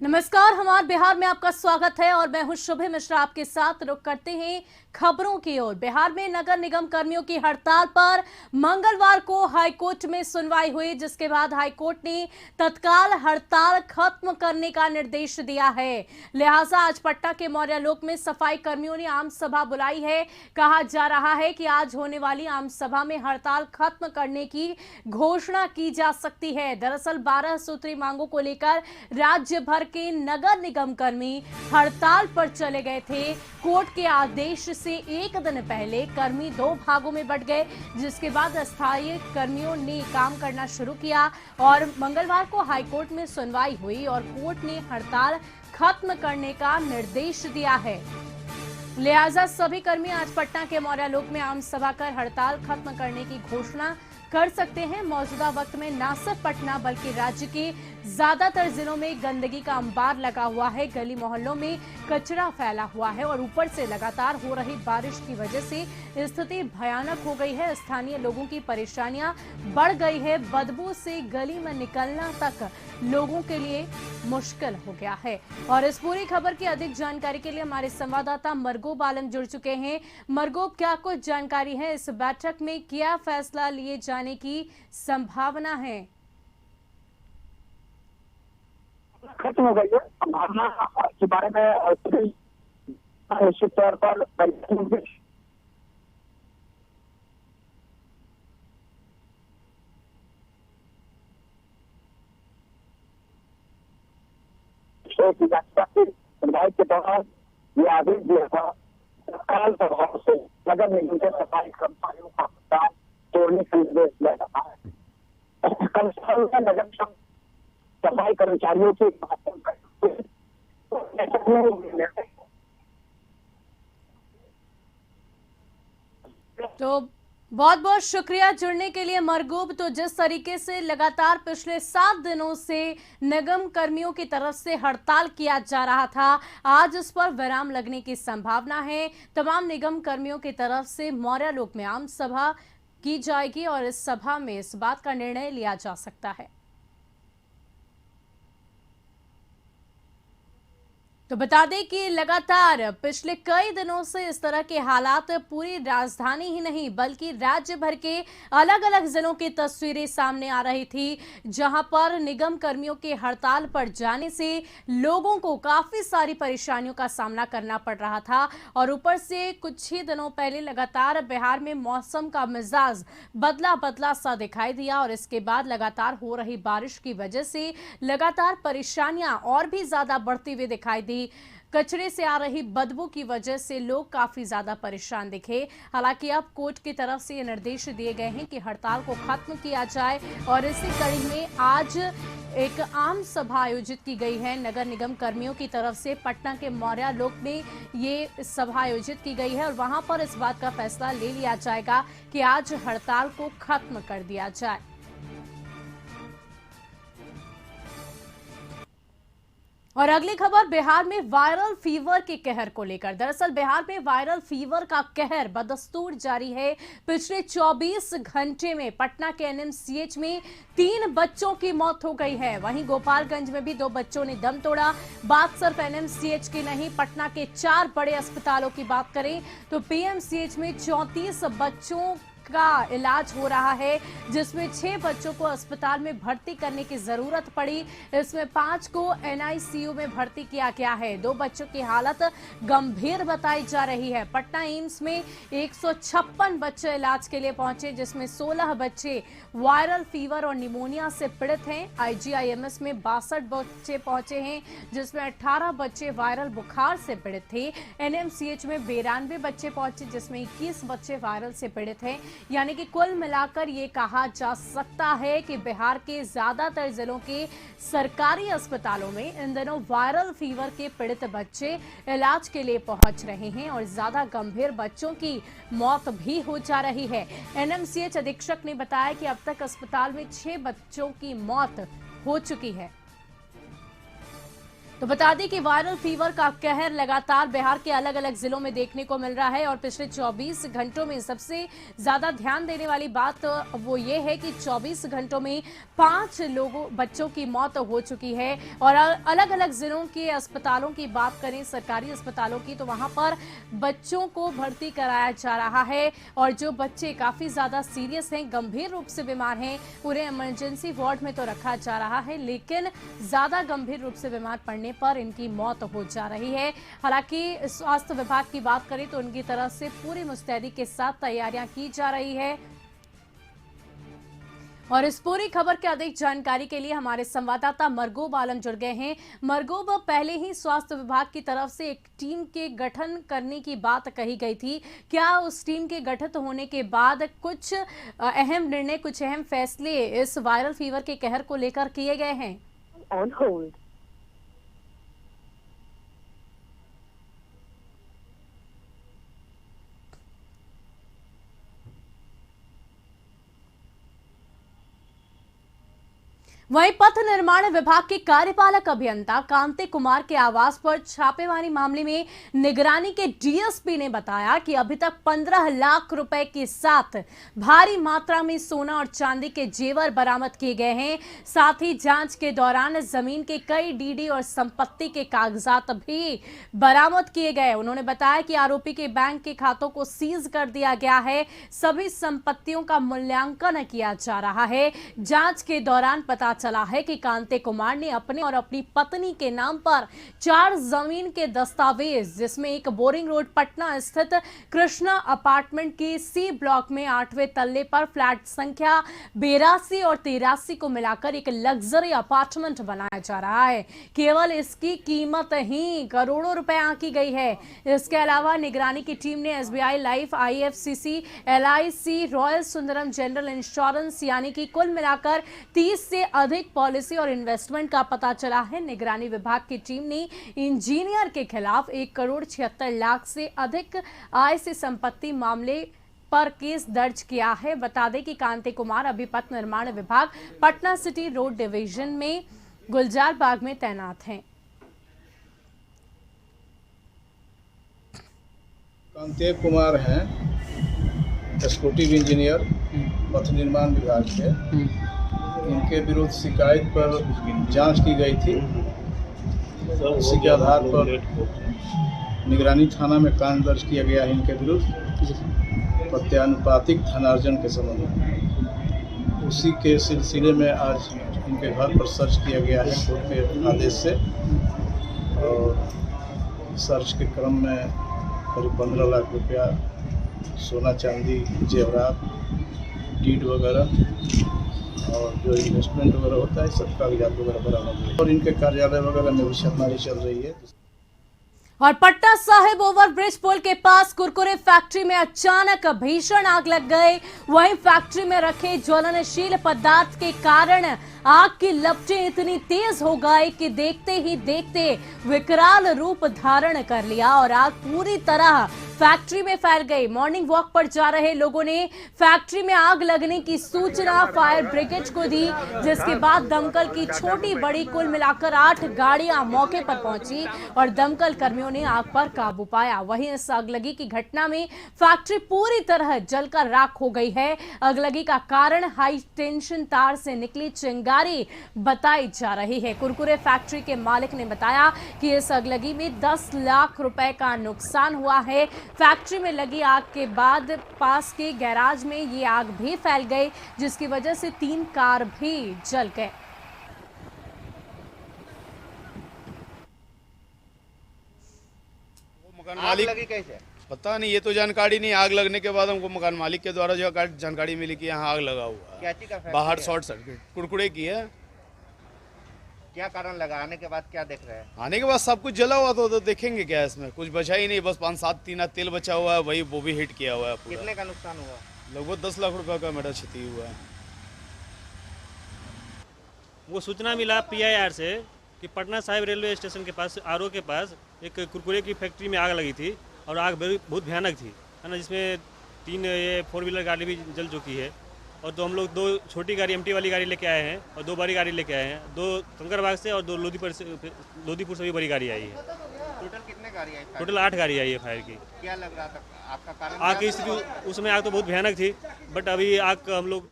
नमस्कार, हमारे बिहार में आपका स्वागत है और मैं हूं शुभे मिश्रा। आपके साथ रुक करते हैं खबरों की ओर। बिहार में नगर निगम कर्मियों की हड़ताल पर मंगलवार को हाईकोर्ट में सुनवाई हुई, जिसके बाद हाईकोर्ट ने तत्काल हड़ताल खत्म करने का निर्देश दिया है। लिहाजा आज पटना के मौर्य लोक में सफाई कर्मियों ने आम सभा बुलाई है। कहा जा रहा है कि आज होने वाली आम सभा में हड़ताल खत्म करने की घोषणा की जा सकती है। दरअसल 12 सूत्री मांगों को लेकर राज्य भर के नगर निगम कर्मी हड़ताल पर चले गए थे। कोर्ट के आदेश से एक दिन पहले कर्मी दो भागों में बंट गए, जिसके बाद अस्थायी कर्मियों ने काम करना शुरू किया और मंगलवार को हाईकोर्ट में सुनवाई हुई और कोर्ट ने हड़ताल खत्म करने का निर्देश दिया है। लिहाजा सभी कर्मी आज पटना के मौर्य लोक में आम सभा कर हड़ताल खत्म करने की घोषणा कर सकते हैं। मौजूदा वक्त में न सिर्फ पटना बल्कि राज्य के ज्यादातर जिलों में गंदगी का अंबार लगा हुआ है। गली मोहल्लों में कचरा फैला हुआ है और ऊपर से लगातार हो रही बारिश की वजह से स्थिति भयानक हो गई है। स्थानीय लोगों की परेशानियां बढ़ गई है। बदबू से गली में निकलना तक लोगों के लिए मुश्किल हो गया है। और इस पूरी खबर की अधिक जानकारी के लिए हमारे संवाददाता मरगूब आलम जुड़ चुके हैं। मरगूब, क्या कुछ जानकारी है? इस बैठक में क्या फैसला लिए जाने की संभावना है? खत्म हो गई है संभावना के बारे में निश्चित तौर पर सुनवाई के दौरान ये आदेश दिया था तत्काल प्रभाव से नगर निगम के सफाई कर्मचारियों का हड़ताल तोड़ने का निर्देश दिया रहा है। कल साल में नगर निगम सफाई कर्मचारियों की तो बहुत बहुत शुक्रिया जुड़ने के लिए मरगूब। तो जिस तरीके से लगातार पिछले 7 दिनों से निगम कर्मियों की तरफ से हड़ताल किया जा रहा था, आज इस पर विराम लगने की संभावना है। तमाम निगम कर्मियों की तरफ से मौर्य लोक में आम सभा की जाएगी और इस सभा में इस बात का निर्णय लिया जा सकता है। तो बता दें कि लगातार पिछले कई दिनों से इस तरह के हालात पूरी राजधानी ही नहीं बल्कि राज्य भर के अलग अलग जिलों की तस्वीरें सामने आ रही थी, जहां पर निगम कर्मियों के हड़ताल पर जाने से लोगों को काफी सारी परेशानियों का सामना करना पड़ रहा था। और ऊपर से कुछ ही दिनों पहले लगातार बिहार में मौसम का मिजाज बदला बदला सा दिखाई दिया और इसके बाद लगातार हो रही बारिश की वजह से लगातार परेशानियां और भी ज्यादा बढ़ती हुई दिखाई दी। कचरे से आ रही बदबू की वजह से लोग काफी ज्यादा परेशान दिखे। हालांकि अब कोर्ट की तरफ से ये निर्देश दिए गए हैं कि हड़ताल को खत्म किया जाए और इसी कड़ी में आज एक आम सभा आयोजित की गई है। नगर निगम कर्मियों की तरफ से पटना के मौर्य लोक में ये सभा आयोजित की गई है और वहां पर इस बात का फैसला ले लिया जाएगा कि आज हड़ताल को खत्म कर दिया जाए। और अगली खबर बिहार में वायरल फीवर के कहर को लेकर। दरअसल बिहार में वायरल फीवर का कहर बदस्तूर जारी है। पिछले 24 घंटे में पटना के एनएमसीएच में 3 बच्चों की मौत हो गई है। वहीं गोपालगंज में भी 2 बच्चों ने दम तोड़ा। बात सिर्फ एनएमसीएच की नहीं, पटना के 4 बड़े अस्पतालों की बात करें तो पीएमसीएच में 34 बच्चों का इलाज हो रहा है, जिसमें 6 बच्चों को अस्पताल में भर्ती करने की जरूरत पड़ी। इसमें 5 को एनआईसीयू में भर्ती किया गया है। 2 बच्चों की हालत गंभीर बताई जा रही है। पटना एम्स में 156 बच्चे इलाज के लिए पहुंचे, जिसमें 16 बच्चे वायरल फीवर और निमोनिया से पीड़ित हैं। आईजीआईएमएस में 62 बच्चे पहुंचे हैं, जिसमें 18 बच्चे वायरल बुखार से पीड़ित थे। एनएमसीएच में 92 बच्चे पहुंचे, जिसमें 21 बच्चे वायरल से पीड़ित हैं। यानी कि कुल मिलाकर ये कहा जा सकता है कि बिहार के ज्यादातर जिलों के सरकारी अस्पतालों में इन दिनों वायरल फीवर के पीड़ित बच्चे इलाज के लिए पहुंच रहे हैं और ज्यादा गंभीर बच्चों की मौत भी हो जा रही है। एनएमसीएच अधीक्षक ने बताया कि अब तक अस्पताल में 6 बच्चों की मौत हो चुकी है। तो बता दें कि वायरल फीवर का कहर लगातार बिहार के अलग अलग जिलों में देखने को मिल रहा है और पिछले 24 घंटों में सबसे ज्यादा ध्यान देने वाली बात वो ये है कि 24 घंटों में 5 बच्चों की मौत हो चुकी है। और अलग अलग जिलों के अस्पतालों की बात करें, सरकारी अस्पतालों की, तो वहां पर बच्चों को भर्ती कराया जा रहा है और जो बच्चे काफी ज्यादा सीरियस हैं, गंभीर रूप से बीमार हैं, उन्हें इमरजेंसी वार्ड में तो रखा जा रहा है, लेकिन ज्यादा गंभीर रूप से बीमार पड़ने पर इनकी मौत हो जा रही है। हालांकि स्वास्थ्य विभाग की बात करें तो उनकी तरफ से पूरी मुस्तैदी के साथ तैयारियां की जा रही है। और इस पूरी खबर की अधिक जानकारी के लिए हमारे संवाददाता मरगूब आलम जुड़ गए हैं। मरगूब, पहले ही स्वास्थ्य विभाग की तरफ से एक टीम के गठन करने की बात कही गई थी, क्या उस टीम के गठित होने के बाद कुछ अहम निर्णय, कुछ अहम फैसले इस वायरल फीवर के कहर को लेकर किए गए हैं? On hold. वहीं पथ निर्माण विभाग के कार्यपालक अभियंता कांति कुमार के आवास पर छापेमारी मामले में निगरानी के डीएसपी ने बताया कि अभी तक 15 लाख रुपए के साथ भारी मात्रा में सोना और चांदी के जेवर बरामद किए गए हैं। साथ ही जांच के दौरान जमीन के कई डीडी और संपत्ति के कागजात भी बरामद किए गए। उन्होंने बताया कि आरोपी के बैंक के खातों को सीज कर दिया गया है, सभी संपत्तियों का मूल्यांकन किया जा रहा है। जांच के दौरान पता चला है कि कांति कुमार ने अपने और अपनी पत्नी के नाम पर 4 जमीन के दस्तावेज, जिसमें एक बोरिंग रोड पटना स्थित कृष्णा अपार्टमेंट की सी ब्लॉक में 8वें तल्ले पर फ्लैट संख्या 82 और 83 को मिलाकर एक लग्जरी अपार्टमेंट बनाया जा रहा है। केवल इसकी कीमत ही करोड़ों रुपए आंकी गई है। इसके अलावा निगरानी की टीम ने SBI life, IFCC, LIC, Royal Sundaram general insurance यानी कि कुल मिलाकर 30 से अधिक पॉलिसी और इन्वेस्टमेंट का पता चला है। निगरानी विभाग की टीम ने इंजीनियर के खिलाफ 1,76,00,000 से अधिक आय से संपत्ति मामले पर केस दर्ज किया है। बता दें कि कांति कुमार अभी पथ निर्माण विभाग पटना सिटी रोड डिवीजन में गुलजार बाग में तैनात हैं। कांति कुमार हैं एक्जीक्यूटिव इंजीनियर पथ निर्माण विभाग के। इनके विरुद्ध शिकायत पर जांच की गई थी। उसी के आधार पर निगरानी थाना में कांड दर्ज किया गया है इनके विरुद्ध प्रत्यानुपातिक धनार्जन के संबंध में। उसी के सिलसिले में आज इनके घर पर सर्च किया गया है कोर्ट के आदेश से, और सर्च के क्रम में करीब 15 लाख रुपया सोना चांदी जेवरात, डीड वगैरह और जो इन्वेस्टमेंट वगैरह होता है सब कागजात वगैरह बरामद हुए और इनके कार्यालय वगैरह में भी छापेमारी चल रही है। और पटना साहिब ओवरब्रिज पुल के पास कुरकुरे फैक्ट्री में अचानक भीषण आग लग गई। वहीं फैक्ट्री में रखे ज्वलनशील पदार्थ के कारण आग की लपटें इतनी तेज हो गई कि देखते ही देखते विकराल रूप धारण कर लिया और आग पूरी तरह फैक्ट्री में फैल गई। मॉर्निंग वॉक पर जा रहे लोगों ने फैक्ट्री में आग लगने की सूचना फायर ब्रिगेड को दी, जिसके बाद दमकल की छोटी बड़ी कुल मिलाकर 8 गाड़ियां मौके पर पहुंची और दमकल कर्मियों ने आग पर काबू पाया। वहीं इस अगलगी की घटना में फैक्ट्री पूरी तरह जलकर राख हो गई है। अगलगी का कारण हाई टेंशन तार से निकली चिंगारी बताई जा रही है। कुरकुरे फैक्ट्री के मालिक ने बताया कि इस अगलगी में 10 लाख रुपए का नुकसान हुआ है। फैक्ट्री में लगी आग के बाद पास के गैराज में ये आग भी फैल गई, जिसकी वजह से 3 कार भी जल गए। मकान मालिक लगी कैसे पता नहीं, ये तो जानकारी नहीं। आग लगने के बाद हमको मकान मालिक के द्वारा जो जानकारी मिली कि यहाँ आग लगा हुआ है। क्या चीज का बाहर शॉर्ट सर्किट कुरकुरे की है। क्या कारण लगा? आने के बाद क्या देख रहे हैं? आने के बाद सब कुछ जला हुआ तो देखेंगे क्या, इसमें कुछ बचा ही नहीं, बस 5-7 टीना तेल बचा हुआ है, वही वो भी हिट किया हुआ है पूरा। कितने का नुकसान हुआ? लगभग 10 लाख रुपए का मेरा क्षति हुआ है। वो सूचना मिला पीआईआर से कि पटना साहिब रेलवे स्टेशन के पास आरओ के पास एक कुरकुरे की फैक्ट्री में आग लगी थी और आग बहुत भयानक थी, है ना, जिसमें 3 ये 4 व्हीलर गाड़ी भी जल चुकी है और तो हम लोग 2 छोटी गाड़ी एमटी वाली गाड़ी लेके आए हैं और 2 बड़ी गाड़ी लेके आए हैं, 2 कंकरबाग से और 2 लोधीपुर से भी बड़ी गाड़ी आई है। टोटल कितने गाड़ी आई? टोटल 8 गाड़ी आई है फायर की। क्या लग रहा था आपका कारण? आग की स्थिति उस समय आग तो बहुत भयानक थी, बट अभी आग का हम लोग